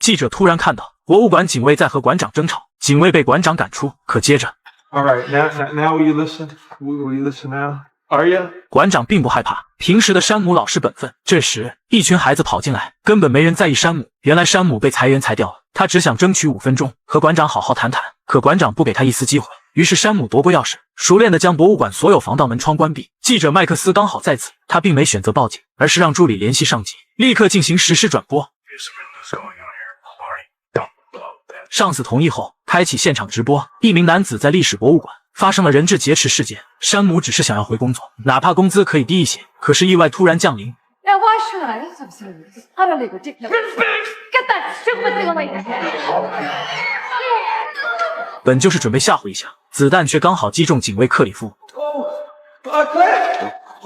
记者突然看到博物馆警卫在和馆长争吵，警卫被馆长赶出。可接着 All right, now will you listen? Will you listen now? Are you? 馆长并不害怕，平时的山姆老实本分。这时，一群孩子跑进来，根本没人在意山姆。原来山姆被裁员裁掉了，他只想争取5分钟和馆长好好谈谈，可馆长不给他一丝机会。于是山姆夺过钥匙，熟练地将博物馆所有防盗门窗关闭。记者麦克斯刚好在此，他并没选择报警，而是让助理联系上级，立刻进行实时转播。上司同意后，开启现场直播。一名男子在历史博物馆发生了人质劫持事件，山姆只是想要回工作，哪怕工资可以低一些。可是意外突然降临。Now why should I? That's absurd. It's utterly ridiculous. Get that stupid thing away from me. 本就是准备吓唬一下，子弹却刚好击中警卫克里夫。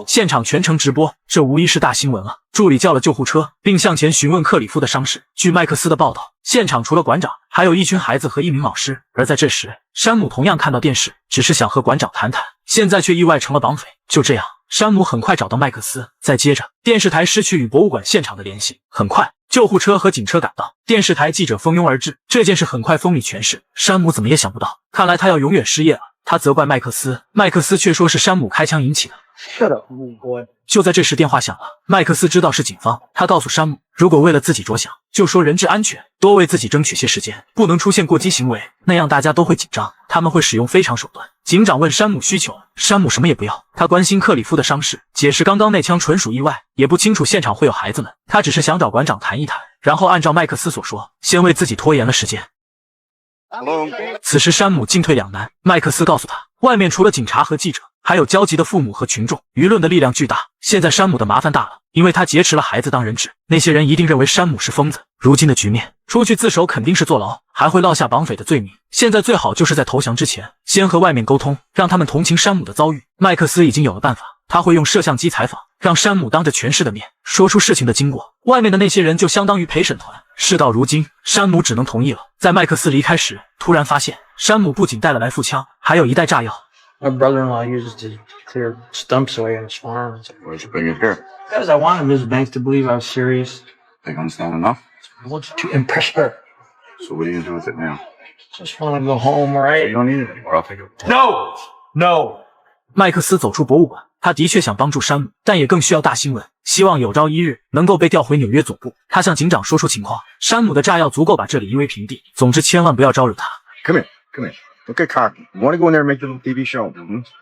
现场全程直播，这无疑是大新闻啊！助理叫了救护车，并向前询问克里夫的伤势。据麦克斯的报道，现场除了馆长，还有一群孩子和一名老师。而在这时，山姆同样看到电视，只是想和馆长谈谈，现在却意外成了绑匪。就这样，山姆很快找到麦克斯。再接着，电视台失去与博物馆现场的联系。很快，救护车和警车赶到，电视台记者蜂拥而至。这件事很快风靡全市。山姆怎么也想不到，看来他要永远失业了。他责怪麦克斯，麦克斯却说是山姆开枪引起的。Shut up, boy. 就在这时，电话响了。麦克斯知道是警方，他告诉山姆，如果为了自己着想，就说人质安全，多为自己争取些时间，不能出现过激行为，那样大家都会紧张，他们会使用非常手段。警长问山姆需求，山姆什么也不要，他关心克里夫的伤势，解释刚刚那枪纯属意外，也不清楚现场会有孩子们，他只是想找馆长谈一谈，然后按照麦克斯所说，先为自己拖延了时间。此时山姆进退两难，麦克斯告诉他，外面除了警察和记者，还有焦急的父母和群众，舆论的力量巨大。现在山姆的麻烦大了，因为他劫持了孩子当人质，那些人一定认为山姆是疯子。如今的局面，出去自首肯定是坐牢，还会落下绑匪的罪名。现在最好就是在投降之前，先和外面沟通，让他们同情山姆的遭遇。麦克斯已经有了办法，他会用摄像机采访，让山姆当着全市的面说出事情的经过。外面的那些人就相当于陪审团。事到如今，山姆只能同意了。在麦克斯离开时，突然发现山姆不仅带了来腹枪，还有一袋炸药。My brother-in-law uses to clear stumps away on his farm. Why'd you bring it here? Because I wanted Ms. Banks to believe I was serious. Think that's not enough? I wanted to impress her. So what are you gonna do with it now? Just want to go home, So right? you don't need it anymore. I'll take it. No! No! 麦克斯走出博物馆，他的确想帮助山姆，但也更需要大新闻，希望有朝一日能够被调回纽约总部。他向警长说出情况，山姆的炸药足够把这里夷为平地。总之，千万不要招惹他。Come here. Come here. Look at Cocky. You want to go in there and make the little TV show?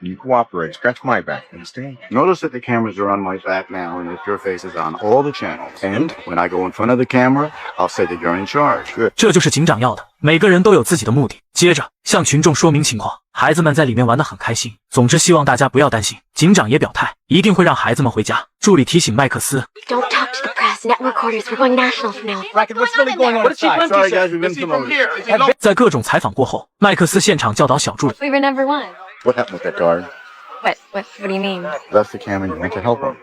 You cooperate. Scratch my back. Understand? Notice that the cameras are on my back now and that your face is on all the channels. And when I go in front of the camera, I'll say that you're in charge. Good. 这就是警长要的，每个人都有自己的目的。接着向群众说明情况，孩子们在里面玩得很开心。总之，希望大家不要担心。警长也表态，一定会让孩子们回家。助理提醒麦克斯 Don't talk to the press. Network orders. We're going national from now. Bracken, what's really going on inside? Sorry, guys, we've been Is he from promoted. here? Is he local? 在各种采访过后，麦克斯现场教导小助理。 We were number one. What happened with that guard? What do you mean? Left the camera and you went to help him.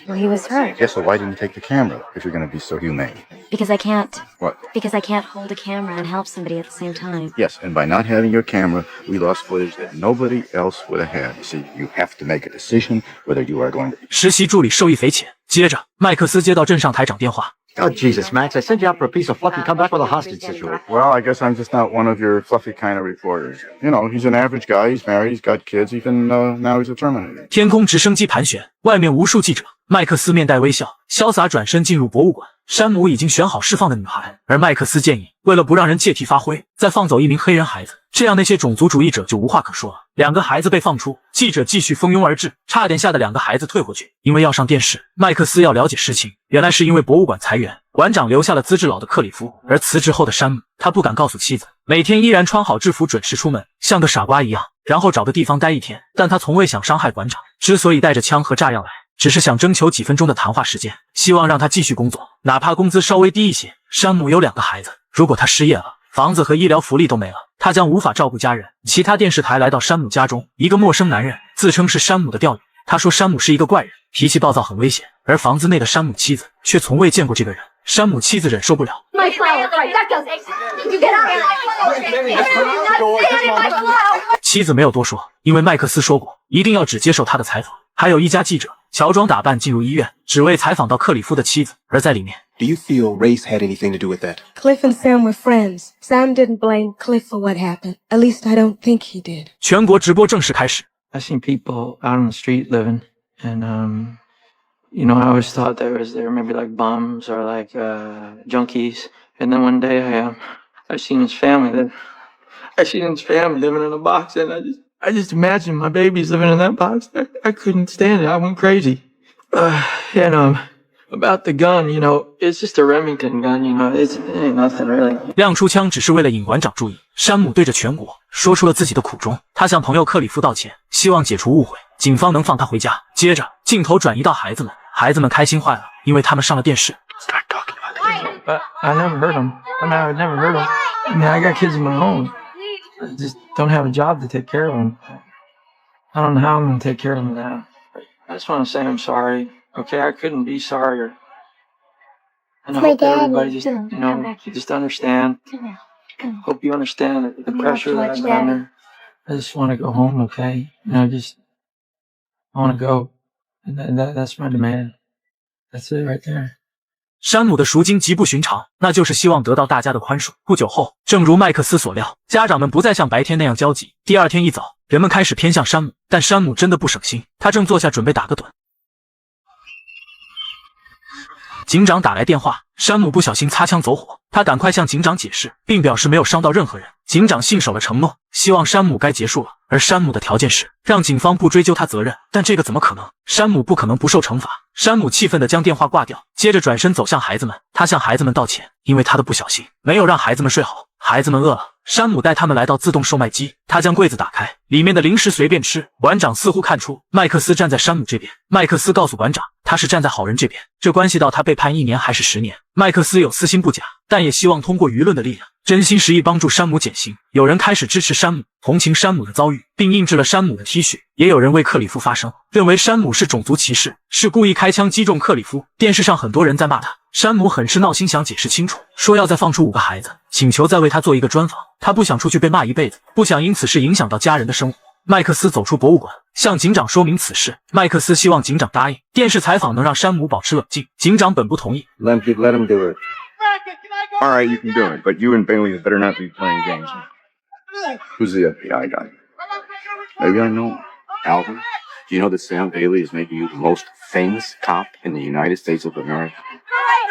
Well, he was hurt. Yeah, so why didn't you take the camera if you're going to be so humane? Because I can't. What? Because I can't hold a camera and help somebody at the same time. Yes, and by not having your camera, we lost footage that nobody else would have had. See, you have to make a decision whether you are going to... 实习助理受益匪浅。接着，麦克斯接到镇上台长电话。 Oh, Jesus, Max, I sent you out for a piece of fluff. You come back with a hostage situation. Well, I guess I'm just not one of your fluffy kind of reporters. You know, he's an average guy. He's married. He's got kids. Even now he's a Terminator. 天空直升机盘旋，外面无数记者。麦克斯面带微笑，潇洒转身进入博物馆。山姆已经选好释放的女孩，而麦克斯建议，为了不让人借题发挥，再放走一名黑人孩子，这样那些种族主义者就无话可说了。2个孩子被放出，记者继续蜂拥而至，差点吓得2个孩子退回去。因为要上电视，麦克斯要了解实情。原来是因为博物馆裁员，馆长留下了资质老的克里夫，而辞职后的山姆，他不敢告诉妻子，每天依然穿好制服准时出门，像个傻瓜一样，然后找个地方待1天。但他从未想伤害馆长，之所以带着枪和炸药来，只是想征求几分钟的谈话时间，希望让他继续工作，哪怕工资稍微低一些。山姆有2个孩子，如果他失业了，房子和医疗福利都没了，他将无法照顾家人。其他电视台来到山姆家中，一个陌生男人自称是山姆的钓鱼，他说山姆是一个怪人，脾气暴躁，很危险。而房子内的山姆妻子却从未见过这个人。山姆妻子忍受不了， My flower, right, that does it. You get out of my flower. 妻子没有多说，因为麦克斯说过，一定要只接受他的采访。还有一家记者乔装打扮进入医院，只为采访到克里夫的妻子。而在里面， Do you feel race had anything to do with that? Cliff and Sam were friends. Sam didn't blame Cliff for what happened. At least I don't think he did. 全国直播正式开始。 I've seen people out on the street living, and you know, I always thought they were maybe like bums or like junkies. And then one day I seen his family living in a box, and I just imagined my babies living in that box. I couldn't stand it. I went crazy. And about the gun, you know, it's just a Remington gun, you know, it ain't nothing really. 亮出枪只是为了引馆长注意。山姆对着全国说出了自己的苦衷，他向朋友克里夫道歉，希望解除误会，警方能放他回家。接着镜头转移到孩子们，孩子们开心坏了，因为他们上了电视。 But I never heard them. I never heard them. I mean, I got kids of my own. I just don't have a job to take care of them. I don't know how I'm going to take care of them now. I just want to say I'm sorry. Okay, I couldn't be sorrier. And I hope everybody just, you know, just understand. Hope you understand the pressure that I'm under. I just want to go home, okay? You know, I want to go. And that's my demand. That's it right there. 山姆的赎金极不寻常，那就是希望得到大家的宽恕。不久后，正如麦克斯所料，家长们不再像白天那样焦急。第二天一早，人们开始偏向山姆，但山姆真的不省心，他正坐下准备打个盹。警长打来电话，山姆不小心擦枪走火，他赶快向警长解释，并表示没有伤到任何人。警长信守了承诺，希望山姆该结束了，而山姆的条件是让警方不追究他责任，但这个怎么可能？山姆不可能不受惩罚。山姆气愤地将电话挂掉，接着转身走向孩子们，他向孩子们道歉，因为他的不小心没有让孩子们睡好。孩子们饿了，山姆带他们来到自动售卖机，他将柜子打开，里面的零食随便吃。馆长似乎看出麦克斯站在山姆这边，麦克斯告诉馆长，他是站在好人这边，这关系到他被判1年还是10年。麦克斯有私心不假，但也希望通过舆论的力量，真心实意帮助山姆减刑。有人开始支持山姆，同情山姆的遭遇，并印制了山姆的 T 恤。也有人为克里夫发声，认为山姆是种族歧视，是故意开枪击中克里夫。电视上很多人在骂他，山姆很是闹心，想解释清楚，说要再放出5个孩子，请求再为他做一个专访。他不想出去被骂一辈子，不想因此事影响到家人的生活。麦克斯走出博物馆，向警长说明此事。麦克斯希望警长答应电视采访能让山姆保持冷静，警长本不同意。 Let him do it. All right, you can do it, but you and Bailey better not be playing games. Who's the FBI guy? Maybe I know. Alvin, do you know that Sam Bailey is maybe the most famous cop in the United States of America?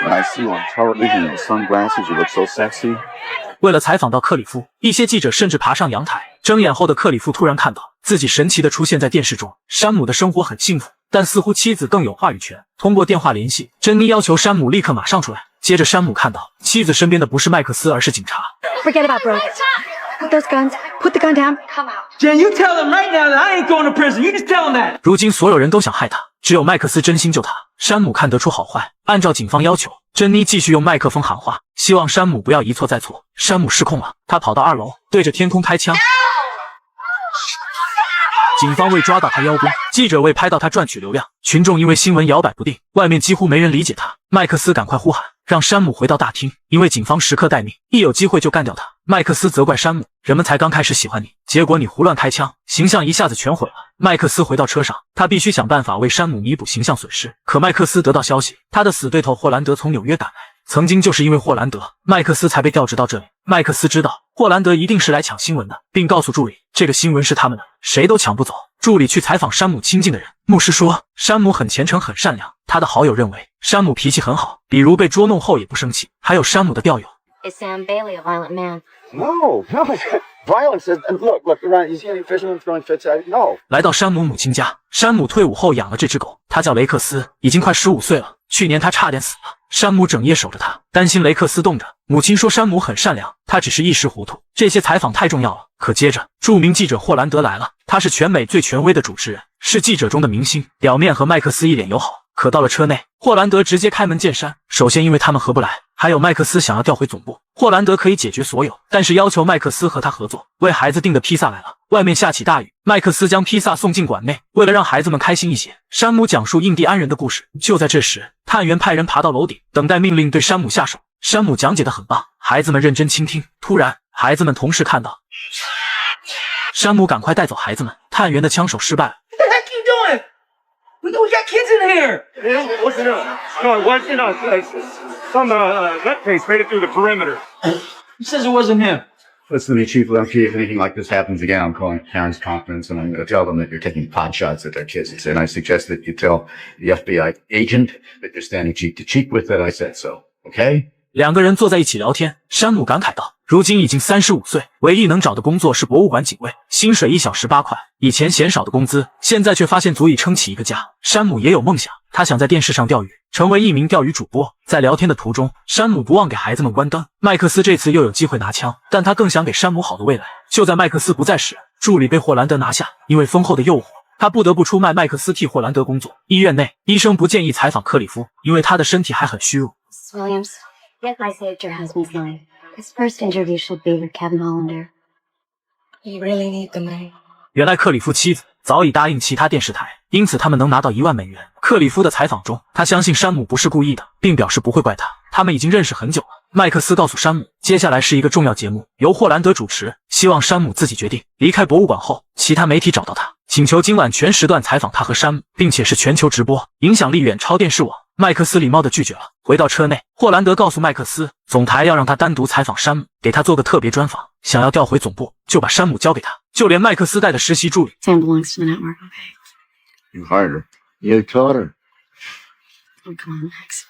When I see you on television in sunglasses, you look so sexy. 为了采访到克里夫，一些记者甚至爬上阳台。睁眼后的克里夫突然看到自己神奇地出现在电视中。山姆的生活很幸福，但似乎妻子更有话语权。通过电话联系，珍妮要求山姆立刻马上出来。接着山姆看到妻子身边的不是麦克斯，而是警察。 Forget about Brooke. Put those guns. Put the gun down. Come out. Jen, you tell him right now that I ain't going to prison. You just tell him that. 如今所有人都想害他，只有麦克斯真心救他。山姆看得出好坏，按照警方要求，珍妮继续用麦克风喊话，希望山姆不要一错再错。山姆失控了，他跑到2楼，对着天空开枪。警方未抓到他邀功，记者为拍到他赚取流量，群众因为新闻摇摆不定，外面几乎没人理解他。麦克斯赶快呼喊，让山姆回到大厅，因为警方时刻待命，一有机会就干掉他。麦克斯责怪山姆，人们才刚开始喜欢你，结果你胡乱开枪，形象一下子全毁了。麦克斯回到车上，他必须想办法为山姆弥补形象损失。可麦克斯得到消息，他的死对头霍兰德从纽约赶来。曾经就是因为霍兰德，麦克斯才被调职到这里。麦克斯知道霍兰德一定是来抢新闻的，并告诉助理，这个新闻是他们的，谁都抢不走。助理去采访山姆亲近的人，牧师说山姆很虔诚很善良，他的好友认为山姆脾气很好，比如被捉弄后也不生气。还有山姆的调友 Is Sam Bailey a violent man? No. Violence is, and look, you see any fishermen throwing fits at you? No. 来到山姆母亲家，山姆退伍后养了这只狗，它叫雷克斯，已经快15岁了。去年它差点死了，山姆整夜守着它，担心雷克斯冻着。母亲说山姆很善良，他只是一时糊涂。这些采访太重要了。可接着，著名记者霍兰德来了，他是全美最权威的主持人，是记者中的明星，表面和麦克斯一脸友好。可到了车内，霍兰德直接开门见山。首先因为他们合不来，还有麦克斯想要调回总部，霍兰德可以解决所有，但是要求麦克斯和他合作。为孩子订的披萨来了，外面下起大雨，麦克斯将披萨送进馆内，为了让孩子们开心一些，山姆讲述印第安人的故事。就在这时，探员派人爬到楼顶，等待命令对山姆下手。山姆讲解得很棒，孩子们认真倾听。突然，孩子们同时看到山姆赶快带走孩子们，探员的枪手失败了。We got kids in here. No, it wasn't some nutcase made it through the perimeter. Who says it wasn't him? Listen to me, Chief Lemke. If anything like this happens again, I'm calling parents' conference and I'm going to tell them that you're taking pot shots at their kids. And I suggest that you tell the FBI agent that you're standing cheek to cheek with that I said so. Okay? 两个人坐在一起聊天，山姆感慨道：“如今已经35岁，唯一能找的工作是博物馆警卫，薪水1小时8块，以前嫌少的工资，现在却发现足以撑起一个家。”山姆也有梦想，他想在电视上钓鱼，成为一名钓鱼主播。在聊天的途中，山姆不忘给孩子们关灯。麦克斯这次又有机会拿枪，但他更想给山姆好的未来。就在麦克斯不在时，助理被霍兰德拿下，因为丰厚的诱惑，他不得不出卖麦克斯替霍兰德工作。医院内，医生不建议采访克里夫，因为他的身体还很虚弱。 Williams, yes, I saved your husband's life. His first interview should be with Kevin Hollander. You really need the money. 原来克里夫妻子早已答应其他电视台，因此他们能拿到1万美元。克里夫的采访中，他相信山姆不是故意的，并表示不会怪他。他们已经认识很久了。麦克斯告诉山姆，接下来是一个重要节目，由霍兰德主持，希望山姆自己决定。离开博物馆后，其他媒体找到他，请求今晚全时段采访他和山姆，并且是全球直播，影响力远超电视网。麦克斯礼貌地拒绝了。回到车内，霍兰德告诉麦克斯，总台要让他单独采访山姆，给他做个特别专访。想要调回总部，就把山姆交给他，就连麦克斯带的实习助理。Sam belongs to the network, okay? You hired her. You taught her. Oh, come on, Max.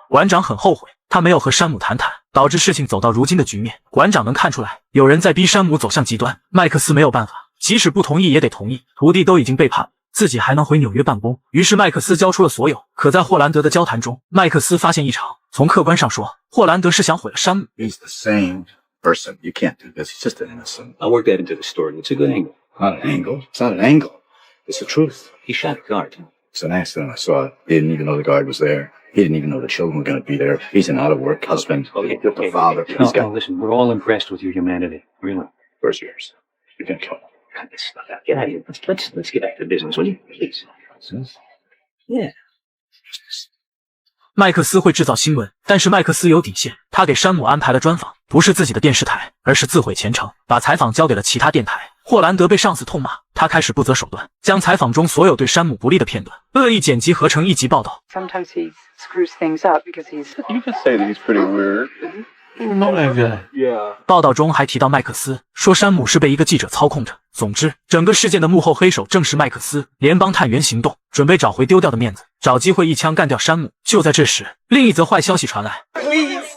馆长很后悔，他没有和山姆谈谈，导致事情走到如今的局面。馆长能看出来，有人在逼山姆走向极端。麦克斯没有办法，即使不同意也得同意。徒弟都已经背叛了，自己还能回纽约办公。于是麦克斯交出了所有。可在霍兰德的交谈中，麦克斯发现异常。从客观上说，霍兰德是想毁了山姆。 He's the same person. You can't do this. He's just an innocent. I worked that into the story. It's a good angle. Not an angle. It's not an angle. It's the truth. He shot a guard. It's an accident. I saw it. He didn't even know the guard was there. He didn't even know the children were going to be there. He's an out-of-work husband. Okay, The father. He's got listen, we're all impressed with your humanity. Really. first years. You're gonna kill him. Cut this stuff out. Get out of here. Let's get back to business, will you? Please. Yeah. 麦克斯会制造新闻，但是麦克斯有底线。他给山姆安排了专访，不是自己的电视台，而是自毁前程，把采访交给了其他电台。霍兰德被上司痛骂，他开始不择手段，将采访中所有对山姆不利的片段恶意剪辑合成一集报道。Sometimes he screws things up because he's. You can say that he's pretty weird. You know that guy. Yeah. 报道中还提到麦克斯，说山姆是被一个记者操控着。总之，整个事件的幕后黑手正是麦克斯。联邦探员行动，准备找回丢掉的面子，找机会一枪干掉山姆。就在这时，另一则坏消息传来。 Please,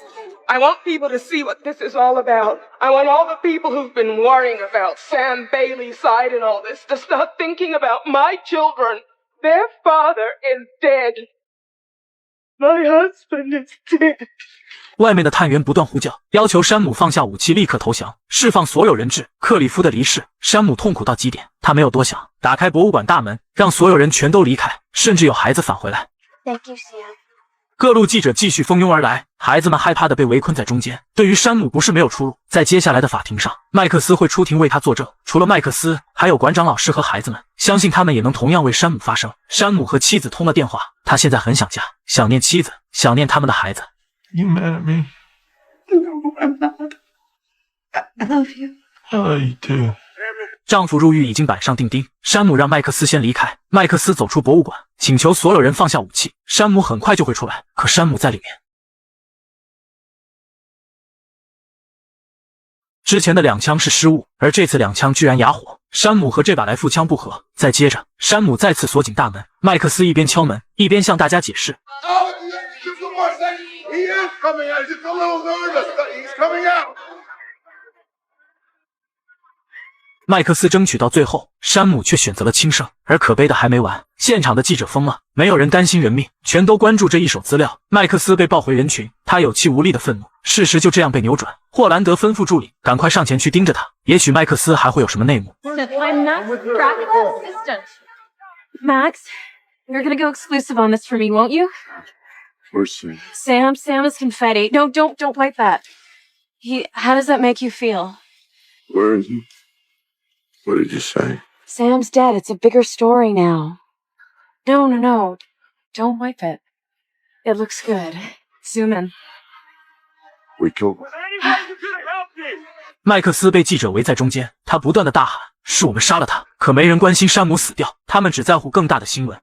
I want people to see what this is all about. I want all the people who've been worrying about Sam Bailey's side in all this to start thinking about my children. Their father is dead. My husband is dead. 外面的探员不断呼叫，要求山姆放下武器，立刻投降，释放所有人质。克里夫的离世，山姆痛苦到极点，他没有多想，打开博物馆大门，让所有人全都离开，甚至有孩子返回来。Thank you, Sam. 各路记者继续蜂拥而来，孩子们害怕的被围困在中间。对于山姆不是没有出路，在接下来的法庭上，麦克斯会出庭为他作证。除了麦克斯，还有馆长老师和孩子们，相信他们也能同样为山姆发声。山姆和妻子通了电话，他现在很想家，想念妻子，想念他们的孩子。 You mad at me? No, I'm not. I love you. I love you too. 丈夫入狱已经板上钉钉，山姆让麦克斯先离开。麦克斯走出博物馆，请求所有人放下武器。山姆很快就会出来，可山姆在里面。之前的2枪是失误，而这次2枪居然哑火。山姆和这把来复枪不合。再接着，山姆再次锁紧大门。麦克斯一边敲门，一边向大家解释。 He is coming out. Just a little nervous, but he's coming out. 麦克斯争取到最后，山姆却选择了轻生。而可悲的还没完，现场的记者疯了，没有人担心人命，全都关注这一手资料。麦克斯被抱回人群，他有气无力的愤怒。事实就这样被扭转。霍兰德吩咐助理赶快上前去盯着他，也许麦克斯还会有什么内幕。 I'm not Dracula's assistant. Max, you're gonna go exclusive on this for me, won't you? Where's Sam is confetti. No, don't wipe that. How does that make you feel? Where is he? What did you say? Sam's dead. It's a bigger story now. No. Don't wipe it. It looks good. Zoom in. We killed him. 麦克斯被记者围在中间，他不断的大喊：“是我们杀了他！”可没人关心山姆死掉，他们只在乎更大的新闻。